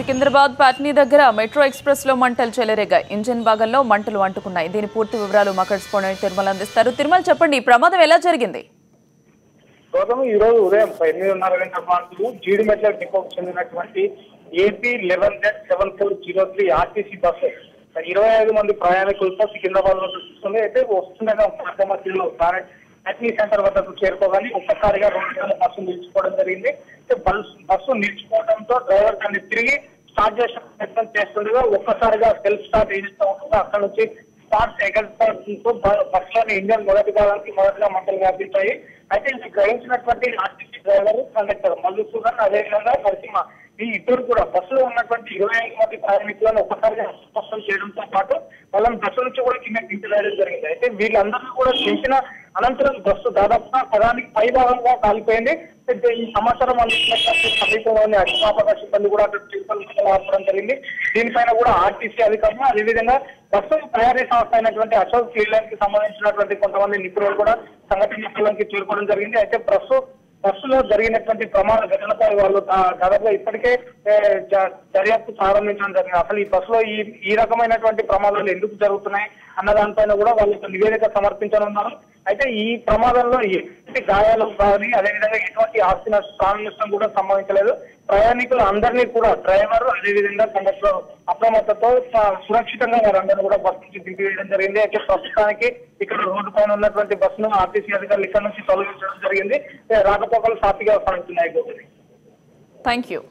సికింద్రాబాద్ పాట్నీ దగ్గర metro express లో మంటలు చెలరేగాయి. ఇంజిన్ భాగంలో మంటలు అంటుకున్నాయి. దీని పూర్తి వివరాలు మా కరెస్పాండెంట్ తిరుమల అందిస్తారు. తిరుమల, చెప్పండి, ఈ ప్రమాదం ఎలా జరిగింది? ఈ రోజు ఉదయం 8:30 గంటల ప్రాంతంలో జీడిమెట్ల డిపోకు చెందినటువంటి AP 11Z7403 ఆర్టీసీ బస్సు 25 మంది ప్రయాణికులతో సికింద్రాబాద్ లో చూస్తుంది. అయితే వస్తుండగా మధ్యలో పాట్నీ సెంటర్ వద్దకు చేరుకోగానే ఒక్కసారిగా 2 గంటల బస్సు నిలిచిపోవడం జరిగింది. బస్సు నిలిచిపోవడంతో డ్రైవర్ దాన్ని తిరిగి స్టార్ట్ చేసే ప్రయత్నం చేస్తుండగా ఒక్కసారిగా సెల్ఫ్ స్టార్ట్ ఏజెంట్ ఉంటుంది. అక్కడ నుంచి స్టార్ట్ ఎగరడంతో బస్సులోని ఇంజన్ మొదటిగా మంటలు వ్యాపించాయి. అయితే ఇది గ్రహించినటువంటి ఆర్టీసీ డ్రైవర్, కండక్టర్ మల్లుసూదన్, అదేవిధంగా నరసింహ, ఈ ఇద్దరు కూడా బస్సులో ఉన్నటువంటి 25 మంది ప్రయాణికులను ఒక్కసారిగా స్పష్టం చేయడంతో పాటు వాళ్ళని బస్సు నుంచి కూడా కింద దించడం జరిగింది. అయితే వీళ్ళందరినీ కూడా దించిన అనంతరం బస్సు దాదాపుగా పదానికి పైభాగంగా కాలిపోయింది. ఈ సమాచారం అందించినటువంటి సమీపంలోని అగ్నిమాపక సిబ్బంది కూడా అక్కడ రావడం జరిగింది. దీనిపైన కూడా ఆర్టీసీ అధికారులు, అదేవిధంగా బస్సు తయారీ సంస్థ అయినటువంటి అశోక్ లేలాండ్ కి సంబంధించినటువంటి కొంతమంది నిపుణులు కూడా సంఘటన స్థలానికి చేరుకోవడం జరిగింది. అయితే బస్సులో జరిగినటువంటి ప్రమాద ఘటనపై వాళ్ళు దాదాపుగా ఇప్పటికే దర్యాప్తు ప్రారంభించడం జరిగింది. అసలు ఈ బస్సులో ఈ రకమైనటువంటి ప్రమాదాలు ఎందుకు జరుగుతున్నాయి అన్న దానిపైన కూడా వాళ్ళు నివేదిక సమర్పించనున్నారు. అయితే ఈ ప్రమాదంలో ఎటువంటి గాయాలు కానీ, అదేవిధంగా ఎటువంటి ఆస్తి ప్రాణ నష్టం కూడా సంభవించలేదు. ప్రయాణికులు అందరినీ కూడా డ్రైవర్, అదేవిధంగా కండక్టర్ అప్రమత్తతో సురక్షితంగా వారందరూ కూడా బస్సు నుంచి దిగివేయడం జరిగింది. అయితే ప్రస్తుతానికి ఇక్కడ రోడ్డు పైన ఉన్నటువంటి బస్సును ఆర్టీసీ అధికారులు ఇక్కడ నుంచి తొలగించడం జరిగింది. రాకపోకలు సాఫీగా సాగుతున్నాయి. Thank you.